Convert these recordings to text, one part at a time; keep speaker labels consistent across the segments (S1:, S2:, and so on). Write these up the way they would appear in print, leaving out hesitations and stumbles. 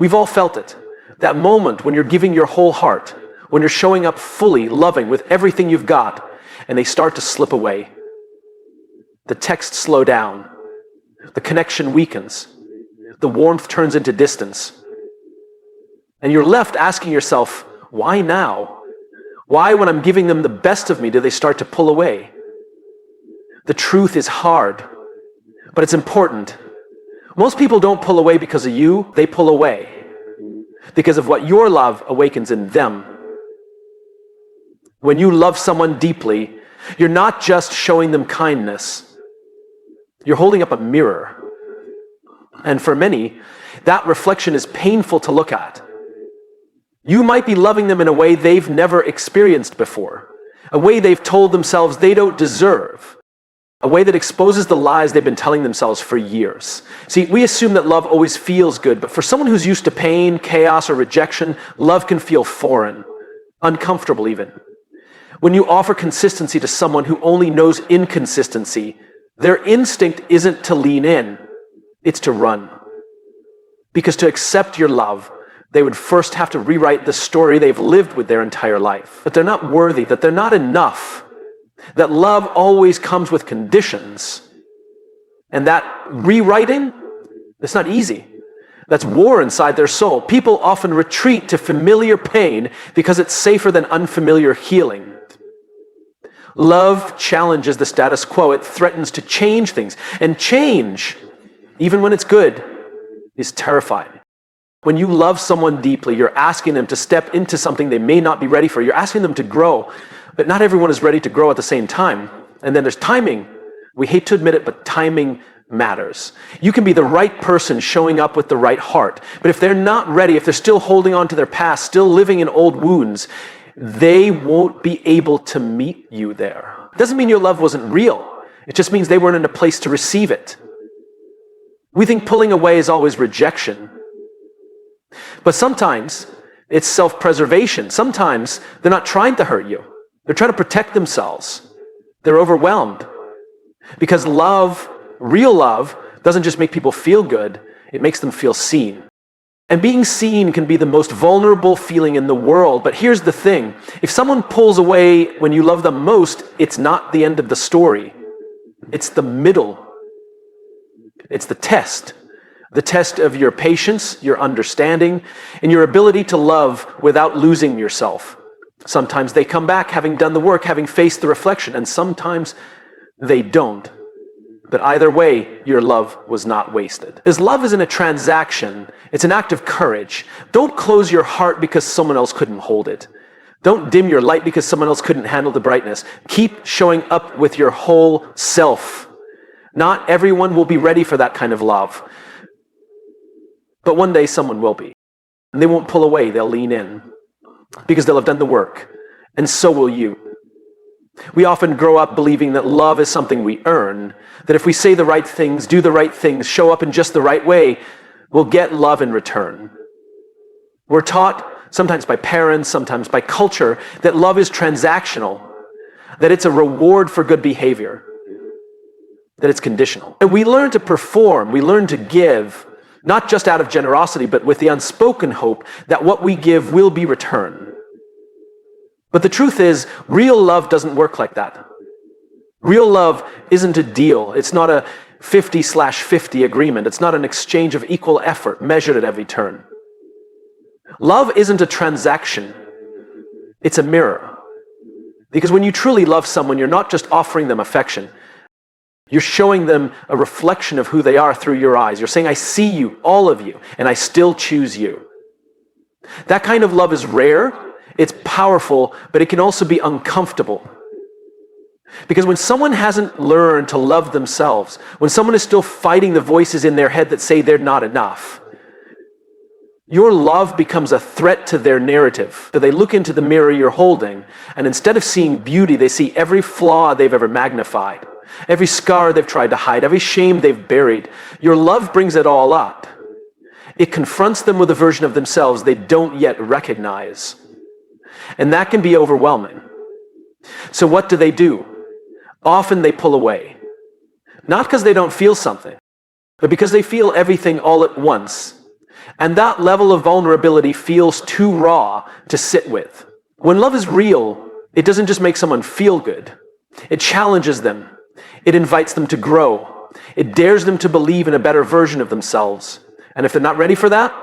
S1: We've all felt it. That moment when you're giving your whole heart, when you're showing up fully, loving with everything you've got, and they start to slip away. The texts slow down. The connection weakens. The warmth turns into distance. And you're left asking yourself, why now? Why, when I'm giving them the best of me, do they start to pull away? The truth is hard, but it's important. Most people don't pull away because of you, they pull away because of what your love awakens in them. When you love someone deeply, you're not just showing them kindness, you're holding up a mirror. And for many, that reflection is painful to look at. You might be loving them in a way they've never experienced before, a way they've told themselves they don't deserve, a way that exposes the lies they've been telling themselves for years. See, we assume that love always feels good, but for someone who's used to pain, chaos, or rejection, love can feel foreign, uncomfortable even. When you offer consistency to someone who only knows inconsistency, their instinct isn't to lean in, it's to run. Because to accept your love, they would first have to rewrite the story they've lived with their entire life. That they're not worthy, that they're not enough, that love always comes with conditions. And that rewriting, it's not easy. That's war inside their soul. People often retreat to familiar pain because it's safer than unfamiliar healing. Love challenges the status quo. It threatens to change things. And change, even when it's good, is terrifying. When you love someone deeply, you're asking them to step into something they may not be ready for. You're asking them to grow, but not everyone is ready to grow at the same time. And then there's timing. We hate to admit it, but timing matters. You can be the right person showing up with the right heart, but if they're not ready, if they're still holding on to their past, still living in old wounds, they won't be able to meet you there. It doesn't mean your love wasn't real. It just means they weren't in a place to receive it. We think pulling away is always rejection. But sometimes it's self-preservation. Sometimes they're not trying to hurt you. They're trying to protect themselves. They're overwhelmed. Because love, real love, doesn't just make people feel good, it makes them feel seen. And being seen can be the most vulnerable feeling in the world. But here's the thing. If someone pulls away when you love them most, it's not the end of the story. It's the middle. It's the test. The test of your patience, your understanding, and your ability to love without losing yourself. Sometimes they come back having done the work, having faced the reflection, and sometimes they don't. But either way, your love was not wasted. Because love isn't a transaction, it's an act of courage. Don't close your heart because someone else couldn't hold it. Don't dim your light because someone else couldn't handle the brightness. Keep showing up with your whole self. Not everyone will be ready for that kind of love. But one day someone will be. And they won't pull away, they'll lean in. Because they'll have done the work. And so will you. We often grow up believing that love is something we earn. That if we say the right things, do the right things, show up in just the right way, we'll get love in return. We're taught, sometimes by parents, sometimes by culture, that love is transactional. That it's a reward for good behavior. That it's conditional. And we learn to perform, we learn to give, not just out of generosity, but with the unspoken hope that what we give will be returned. But the truth is, real love doesn't work like that. Real love isn't a deal. It's not a 50/50 agreement. It's not an exchange of equal effort measured at every turn. Love isn't a transaction. It's a mirror. Because when you truly love someone, you're not just offering them affection. You're showing them a reflection of who they are through your eyes. You're saying, I see you, all of you, and I still choose you. That kind of love is rare, it's powerful, but it can also be uncomfortable. Because when someone hasn't learned to love themselves, when someone is still fighting the voices in their head that say they're not enough, your love becomes a threat to their narrative. So they look into the mirror you're holding, and instead of seeing beauty, they see every flaw they've ever magnified. Every scar they've tried to hide, every shame they've buried. Your love brings it all up. It confronts them with a version of themselves they don't yet recognize. And that can be overwhelming. So what do? Often they pull away. Not because they don't feel something, but because they feel everything all at once. And that level of vulnerability feels too raw to sit with. When love is real, it doesn't just make someone feel good. It challenges them. It invites them to grow. It dares them to believe in a better version of themselves. And if they're not ready for that,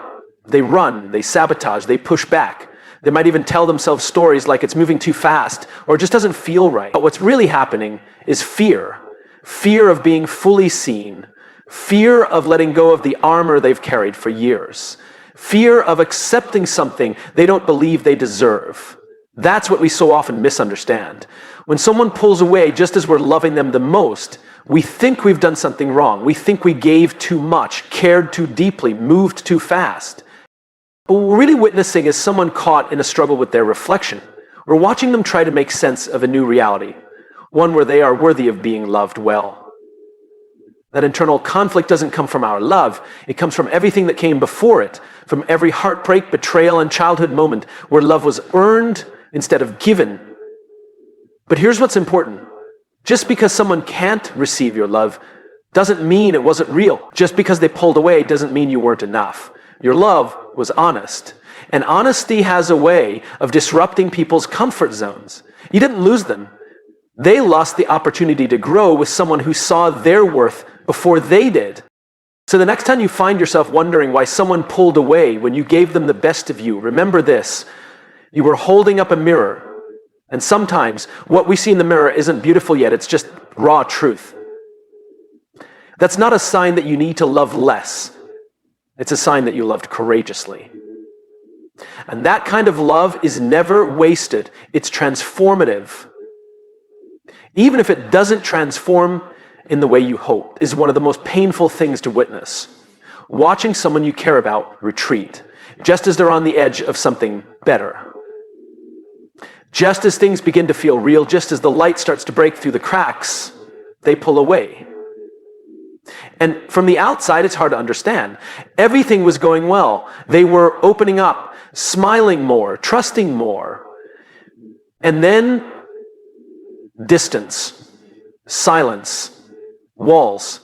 S1: they run, they sabotage, they push back. They might even tell themselves stories like it's moving too fast or it just doesn't feel right. But what's really happening is fear. Fear of being fully seen. Fear of letting go of the armor they've carried for years. Fear of accepting something they don't believe they deserve. That's what we so often misunderstand. When someone pulls away just as we're loving them the most, we think we've done something wrong. We think we gave too much, cared too deeply, moved too fast. But what we're really witnessing is someone caught in a struggle with their reflection. We're watching them try to make sense of a new reality, one where they are worthy of being loved well. That internal conflict doesn't come from our love. It comes from everything that came before it, from every heartbreak, betrayal, and childhood moment where love was earned instead of given. But here's what's important. Just because someone can't receive your love doesn't mean it wasn't real. Just because they pulled away doesn't mean you weren't enough. Your love was honest. And honesty has a way of disrupting people's comfort zones. You didn't lose them. They lost the opportunity to grow with someone who saw their worth before they did. So the next time you find yourself wondering why someone pulled away when you gave them the best of you, remember this. You were holding up a mirror. And sometimes what we see in the mirror isn't beautiful yet. It's just raw truth. That's not a sign that you need to love less. It's a sign that you loved courageously. And that kind of love is never wasted. It's transformative. Even if it doesn't transform in the way you hope, is one of the most painful things to witness. Watching someone you care about retreat, just as they're on the edge of something better. Just as things begin to feel real, just as the light starts to break through the cracks, they pull away. And from the outside, it's hard to understand. Everything was going well. They were opening up, smiling more, trusting more. And then distance, silence, walls.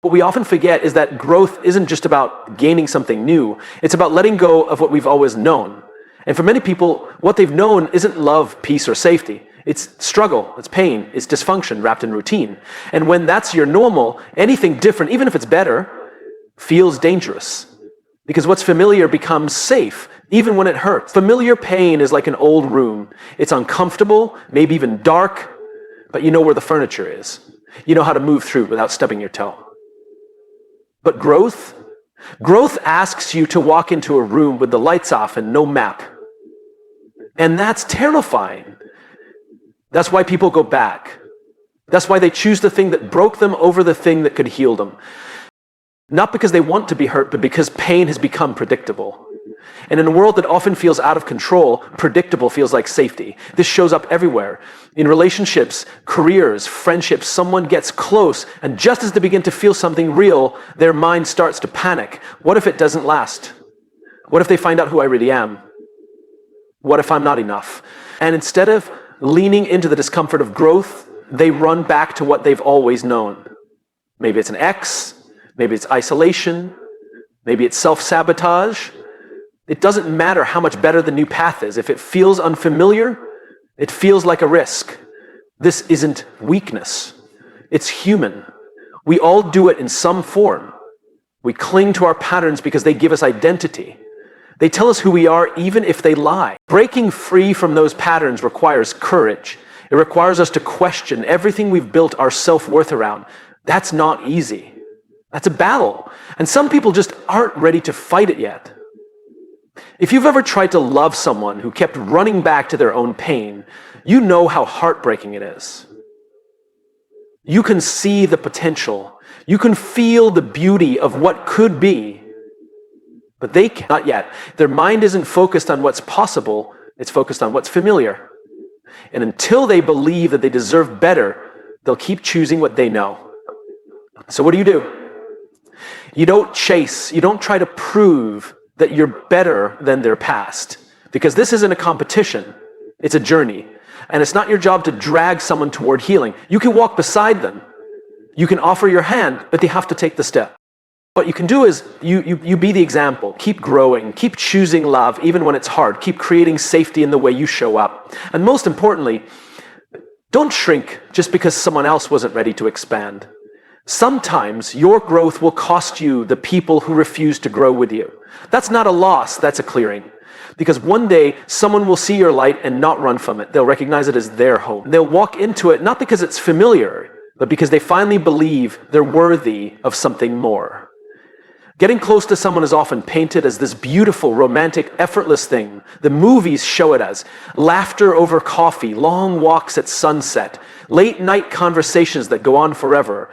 S1: What we often forget is that growth isn't just about gaining something new. It's about letting go of what we've always known. And for many people, what they've known isn't love, peace, or safety. It's struggle, it's pain, it's dysfunction wrapped in routine. And when that's your normal, anything different, even if it's better, feels dangerous. Because what's familiar becomes safe, even when it hurts. Familiar pain is like an old room. It's uncomfortable, maybe even dark, but you know where the furniture is. You know how to move through without stubbing your toe. But growth asks you to walk into a room with the lights off and no map. And that's terrifying. That's why people go back. That's why they choose the thing that broke them over the thing that could heal them. Not because they want to be hurt, but because pain has become predictable. And in a world that often feels out of control, predictable feels like safety. This shows up everywhere. In relationships, careers, friendships, someone gets close, and just as they begin to feel something real, their mind starts to panic. What if it doesn't last? What if they find out who I really am? What if I'm not enough? And instead of leaning into the discomfort of growth, they run back to what they've always known. Maybe it's an ex, maybe it's isolation, maybe it's self-sabotage. It doesn't matter how much better the new path is. If it feels unfamiliar, it feels like a risk. This isn't weakness. It's human. We all do it in some form. We cling to our patterns because they give us identity. They tell us who we are even if they lie. Breaking free from those patterns requires courage. It requires us to question everything we've built our self-worth around. That's not easy. That's a battle. And some people just aren't ready to fight it yet. If you've ever tried to love someone who kept running back to their own pain, you know how heartbreaking it is. You can see the potential. You can feel the beauty of what could be. But they cannot yet. Their mind isn't focused on what's possible, it's focused on what's familiar. And until they believe that they deserve better, they'll keep choosing what they know. So what do? You don't chase, you don't try to prove that you're better than their past. Because this isn't a competition, it's a journey. And it's not your job to drag someone toward healing. You can walk beside them. You can offer your hand, but they have to take the step. What you can do is you be the example. Keep growing. Keep choosing love even when it's hard. Keep creating safety in the way you show up. And most importantly, don't shrink just because someone else wasn't ready to expand. Sometimes your growth will cost you the people who refuse to grow with you. That's not a loss, that's a clearing. Because one day, someone will see your light and not run from it. They'll recognize it as their home. They'll walk into it not because it's familiar, but because they finally believe they're worthy of something more. Getting close to someone is often painted as this beautiful, romantic, effortless thing. The movies show it as laughter over coffee, long walks at sunset, late night conversations that go on forever.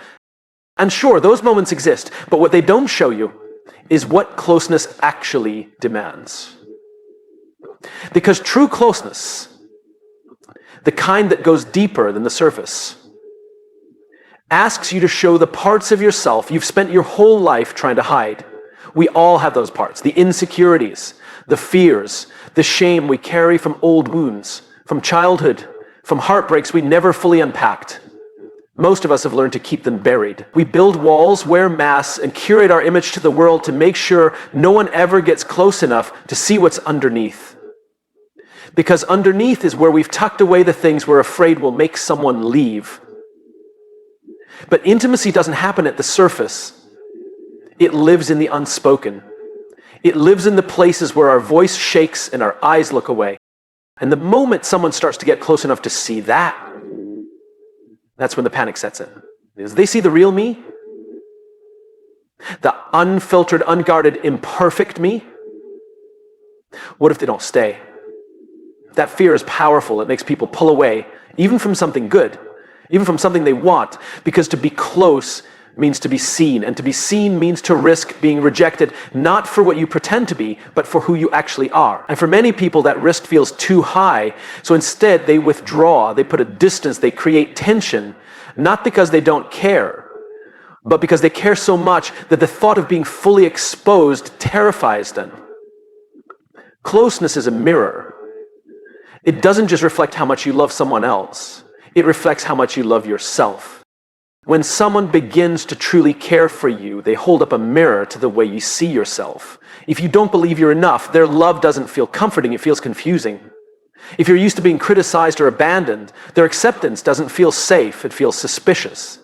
S1: And sure, those moments exist, but what they don't show you is what closeness actually demands. Because true closeness, the kind that goes deeper than the surface, asks you to show the parts of yourself you've spent your whole life trying to hide. We all have those parts, the insecurities, the fears, the shame we carry from old wounds, from childhood, from heartbreaks we never fully unpacked. Most of us have learned to keep them buried. We build walls, wear masks, and curate our image to the world to make sure no one ever gets close enough to see what's underneath. Because underneath is where we've tucked away the things we're afraid will make someone leave. But intimacy doesn't happen at the surface. It lives in the unspoken. It lives in the places where our voice shakes and our eyes look away. And the moment someone starts to get close enough to see that, that's when the panic sets in. Because they see the real me, the unfiltered, unguarded, imperfect me. What if they don't stay? That fear is powerful. It makes people pull away, even from something good, even from something they want, because to be close means to be seen, and to be seen means to risk being rejected, not for what you pretend to be, but for who you actually are. And for many people, that risk feels too high, so instead they withdraw, they put a distance, they create tension, not because they don't care, but because they care so much that the thought of being fully exposed terrifies them. Closeness is a mirror. It doesn't just reflect how much you love someone else, it reflects how much you love yourself. When someone begins to truly care for you, they hold up a mirror to the way you see yourself. If you don't believe you're enough, their love doesn't feel comforting, it feels confusing. If you're used to being criticized or abandoned, their acceptance doesn't feel safe, it feels suspicious.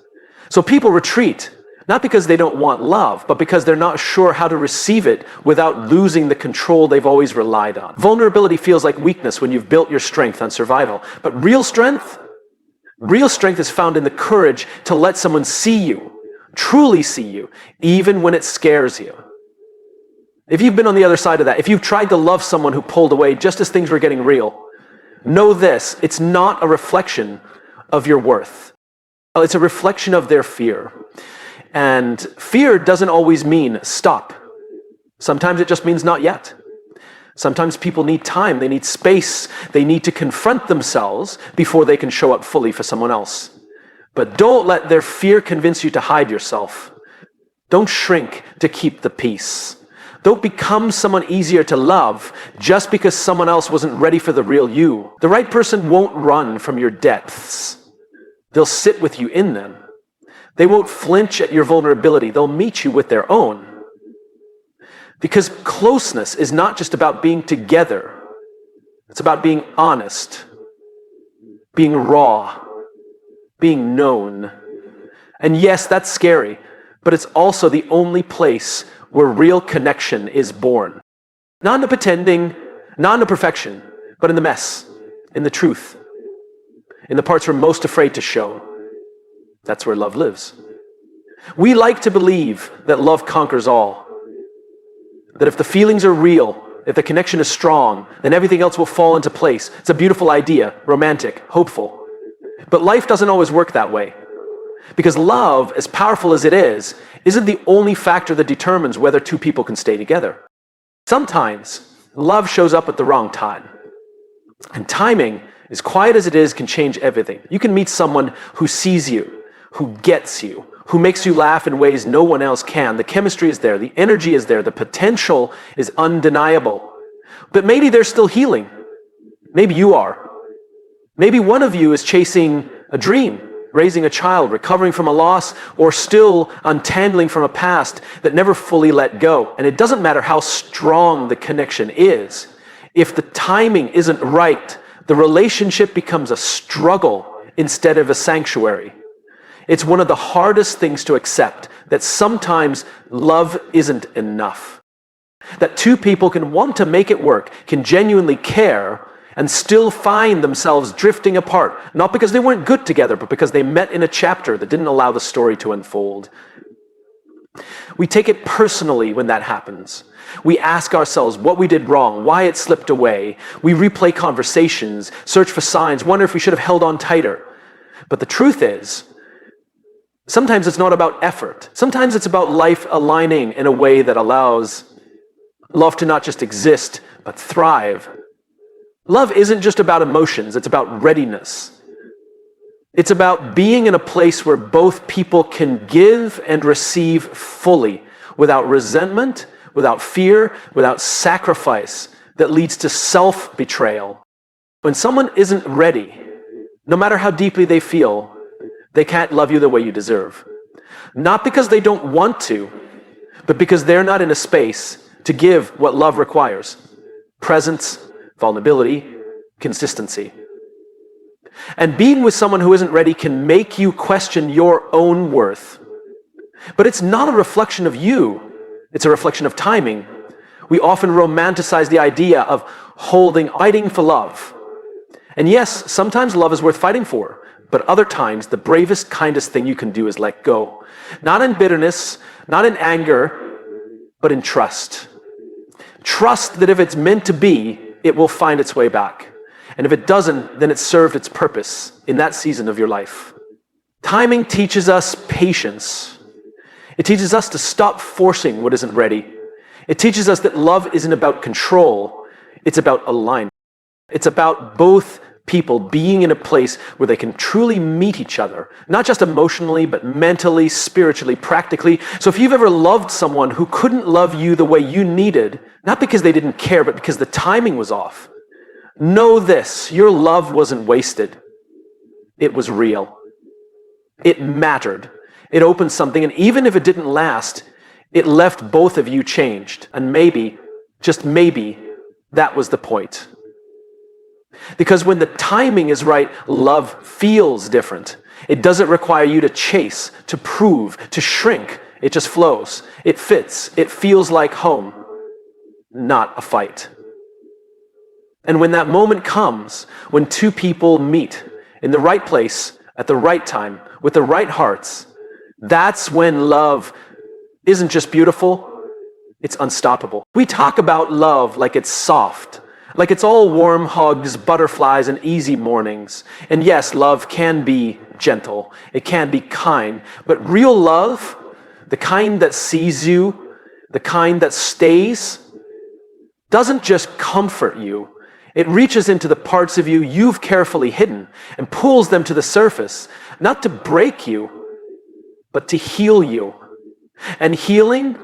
S1: So people retreat, not because they don't want love, but because they're not sure how to receive it without losing the control they've always relied on. Vulnerability feels like weakness when you've built your strength on survival. But real strength is found in the courage to let someone see you, truly see you, even when it scares you. If you've been on the other side of that, if you've tried to love someone who pulled away just as things were getting real, know this, it's not a reflection of your worth. It's a reflection of their fear. And fear doesn't always mean stop. Sometimes it just means not yet. Sometimes people need time, they need space, they need to confront themselves before they can show up fully for someone else. But don't let their fear convince you to hide yourself. Don't shrink to keep the peace. Don't become someone easier to love just because someone else wasn't ready for the real you. The right person won't run from your depths. They'll sit with you in them. They won't flinch at your vulnerability. They'll meet you with their own. Because closeness is not just about being together. It's about being honest, being raw, being known. And yes, that's scary, but it's also the only place where real connection is born. Not in the pretending, not in the perfection, but in the mess, in the truth, in the parts we're most afraid to show. That's where love lives. We like to believe that love conquers all. That if the feelings are real, if the connection is strong, then everything else will fall into place. It's a beautiful idea, romantic, hopeful. But life doesn't always work that way. Because love, as powerful as it is, isn't the only factor that determines whether two people can stay together. Sometimes, love shows up at the wrong time. And timing, as quiet as it is, can change everything. You can meet someone who sees you, who gets you, who makes you laugh in ways no one else can. The chemistry is there, the energy is there, the potential is undeniable. But maybe they're still healing. Maybe you are. Maybe one of you is chasing a dream, raising a child, recovering from a loss, or still untangling from a past that never fully let go. And it doesn't matter how strong the connection is. If the timing isn't right, the relationship becomes a struggle instead of a sanctuary. It's one of the hardest things to accept, that sometimes love isn't enough. That two people can want to make it work, can genuinely care, and still find themselves drifting apart, not because they weren't good together, but because they met in a chapter that didn't allow the story to unfold. We take it personally when that happens. We ask ourselves what we did wrong, why it slipped away. We replay conversations, search for signs, wonder if we should have held on tighter. But the truth is, sometimes it's not about effort. Sometimes it's about life aligning in a way that allows love to not just exist, but thrive. Love isn't just about emotions, it's about readiness. It's about being in a place where both people can give and receive fully, without resentment, without fear, without sacrifice that leads to self-betrayal. When someone isn't ready, no matter how deeply they feel, they can't love you the way you deserve. Not because they don't want to, but because they're not in a space to give what love requires: presence, vulnerability, consistency. And being with someone who isn't ready can make you question your own worth. But it's not a reflection of you, it's a reflection of timing. We often romanticize the idea of fighting for love. And yes, sometimes love is worth fighting for, but other times the bravest, kindest thing you can do is let go. Not in bitterness, not in anger, but in trust. Trust that if it's meant to be, it will find its way back. And if it doesn't, then it served its purpose in that season of your life. Timing teaches us patience. It teaches us to stop forcing what isn't ready. It teaches us that love isn't about control, it's about alignment. It's about both people being in a place where they can truly meet each other, not just emotionally, but mentally, spiritually, practically. So if you've ever loved someone who couldn't love you the way you needed, not because they didn't care, but because the timing was off, know this: your love wasn't wasted. It was real. It mattered. It opened something, and even if it didn't last, it left both of you changed. And maybe, just maybe, that was the point. Because when the timing is right, love feels different. It doesn't require you to chase, to prove, to shrink. It just flows. It fits. It feels like home, not a fight. And when that moment comes, when two people meet in the right place, at the right time, with the right hearts, that's when love isn't just beautiful, it's unstoppable. We talk about love like it's soft, like it's all warm hugs, butterflies, and easy mornings. And yes, love can be gentle, it can be kind, but real love, the kind that sees you, the kind that stays, doesn't just comfort you. It reaches into the parts of you you've carefully hidden and pulls them to the surface, not to break you, but to heal you. And healing,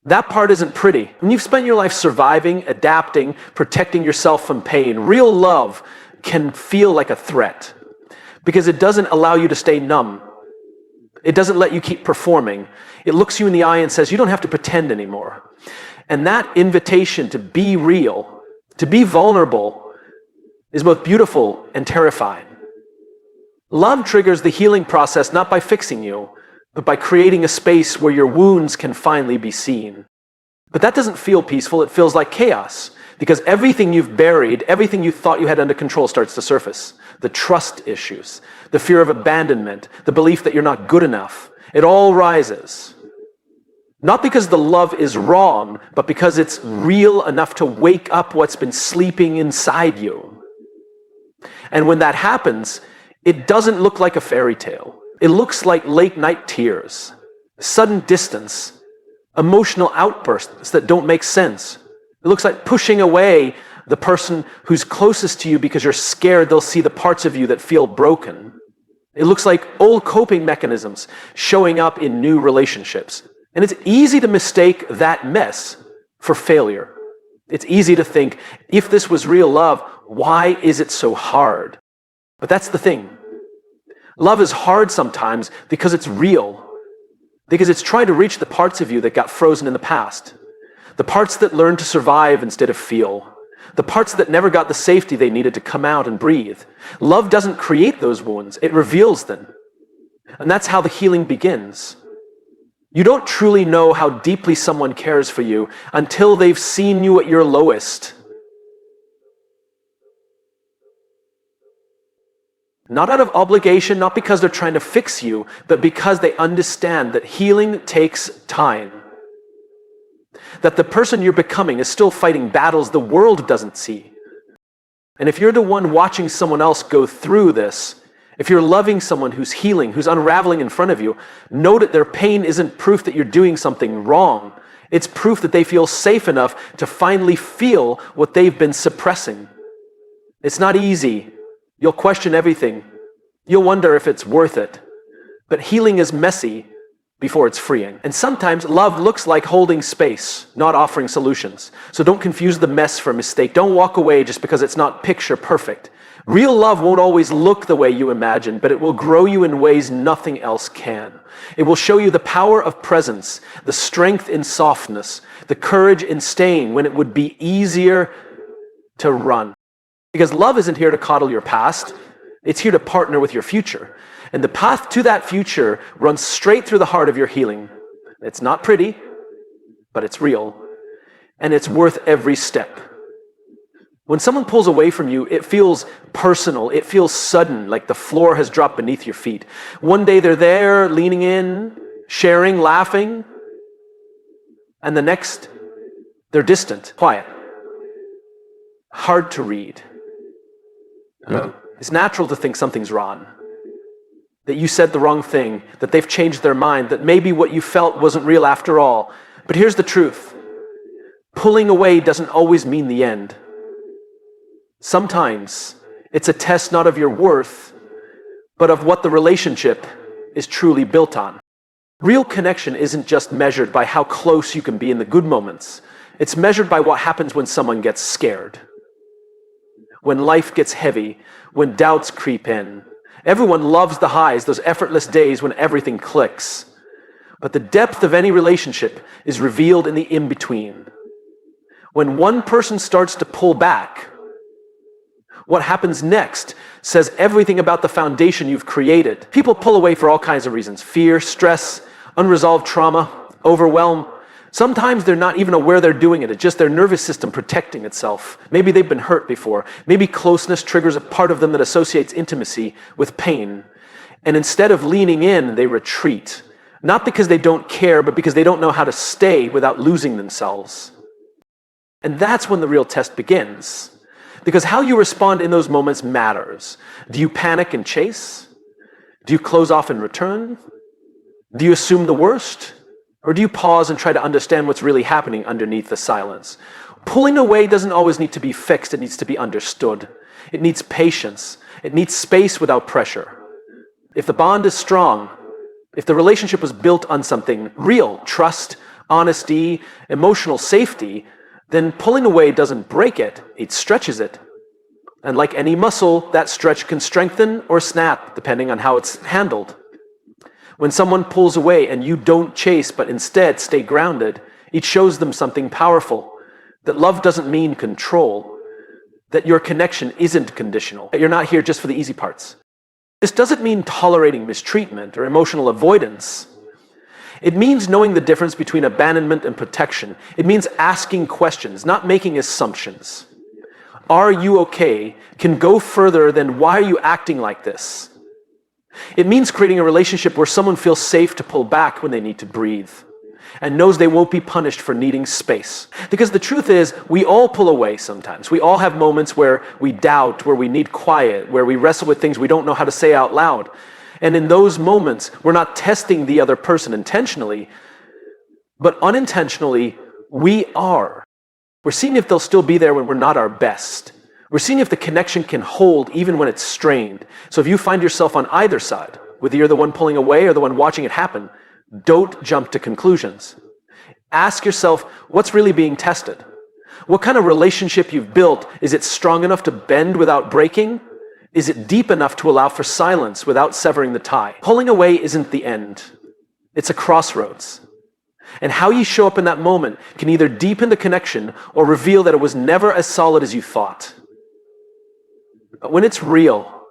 S1: that part isn't pretty. When you've spent your life surviving, adapting, protecting yourself from pain, real love can feel like a threat because it doesn't allow you to stay numb. It doesn't let you keep performing. It looks you in the eye and says, you don't have to pretend anymore. And that invitation to be real, to be vulnerable, is both beautiful and terrifying. Love triggers the healing process not by fixing you, but by creating a space where your wounds can finally be seen. But that doesn't feel peaceful, it feels like chaos, because everything you've buried, everything you thought you had under control starts to surface. The trust issues, the fear of abandonment, the belief that you're not good enough, it all rises. Not because the love is wrong, but because it's real enough to wake up what's been sleeping inside you. And when that happens, it doesn't look like a fairy tale. It looks like late night tears, sudden distance, emotional outbursts that don't make sense. It looks like pushing away the person who's closest to you because you're scared they'll see the parts of you that feel broken. It looks like old coping mechanisms showing up in new relationships. And it's easy to mistake that mess for failure. It's easy to think, if this was real love, why is it so hard? But that's the thing. Love is hard sometimes because it's real, because it's trying to reach the parts of you that got frozen in the past, the parts that learned to survive instead of feel, the parts that never got the safety they needed to come out and breathe. Love doesn't create those wounds, it reveals them. And that's how the healing begins. You don't truly know how deeply someone cares for you until they've seen you at your lowest. Not out of obligation, not because they're trying to fix you, but because they understand that healing takes time. That the person you're becoming is still fighting battles the world doesn't see. And if you're the one watching someone else go through this, if you're loving someone who's healing, who's unraveling in front of you, know that their pain isn't proof that you're doing something wrong. It's proof that they feel safe enough to finally feel what they've been suppressing. It's not easy. You'll question everything. You'll wonder if it's worth it. But healing is messy before it's freeing. And sometimes love looks like holding space, not offering solutions. So don't confuse the mess for a mistake. Don't walk away just because it's not picture perfect. Real love won't always look the way you imagine, but it will grow you in ways nothing else can. It will show you the power of presence, the strength in softness, the courage in staying when it would be easier to run. Because love isn't here to coddle your past, it's here to partner with your future. And the path to that future runs straight through the heart of your healing. It's not pretty, but it's real. And it's worth every step. When someone pulls away from you, it feels personal. It feels sudden, like the floor has dropped beneath your feet. One day they're there, leaning in, sharing, laughing. And the next, they're distant, quiet. Hard to read. It's natural to think something's wrong. That you said the wrong thing, that they've changed their mind, that maybe what you felt wasn't real after all. But here's the truth. Pulling away doesn't always mean the end. Sometimes it's a test not of your worth, but of what the relationship is truly built on. Real connection isn't just measured by how close you can be in the good moments. It's measured by what happens when someone gets scared. When life gets heavy, when doubts creep in. Everyone loves the highs, those effortless days when everything clicks. But the depth of any relationship is revealed in the in-between. When one person starts to pull back, what happens next says everything about the foundation you've created. People pull away for all kinds of reasons. Fear, stress, unresolved trauma, overwhelm. Sometimes they're not even aware they're doing it. It's just their nervous system protecting itself. Maybe they've been hurt before. Maybe closeness triggers a part of them that associates intimacy with pain. And instead of leaning in, they retreat. Not because they don't care, but because they don't know how to stay without losing themselves. And that's when the real test begins. Because how you respond in those moments matters. Do you panic and chase? Do you close off and return? Do you assume the worst? Or do you pause and try to understand what's really happening underneath the silence? Pulling away doesn't always need to be fixed, it needs to be understood. It needs patience. It needs space without pressure. If the bond is strong, if the relationship was built on something real, trust, honesty, emotional safety, then pulling away doesn't break it, it stretches it. And like any muscle, that stretch can strengthen or snap, depending on how it's handled. When someone pulls away and you don't chase, but instead stay grounded, it shows them something powerful. That love doesn't mean control. That your connection isn't conditional. That you're not here just for the easy parts. This doesn't mean tolerating mistreatment or emotional avoidance. It means knowing the difference between abandonment and protection. It means asking questions, not making assumptions. Are you okay can go further than why are you acting like this? It means creating a relationship where someone feels safe to pull back when they need to breathe and knows they won't be punished for needing space. Because the truth is, we all pull away sometimes. We all have moments where we doubt, where we need quiet, where we wrestle with things we don't know how to say out loud. And in those moments, we're not testing the other person intentionally, but unintentionally, we are. We're seeing if they'll still be there when we're not our best. We're seeing if the connection can hold even when it's strained. So if you find yourself on either side, whether you're the one pulling away or the one watching it happen, don't jump to conclusions. Ask yourself, what's really being tested? What kind of relationship you've built, is it strong enough to bend without breaking? Is it deep enough to allow for silence without severing the tie? Pulling away isn't the end. It's a crossroads. And how you show up in that moment can either deepen the connection or reveal that it was never as solid as you thought. But when it's real,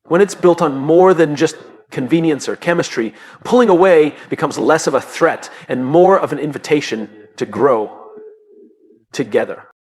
S1: when it's built on more than just convenience or chemistry, pulling away becomes less of a threat and more of an invitation to grow together.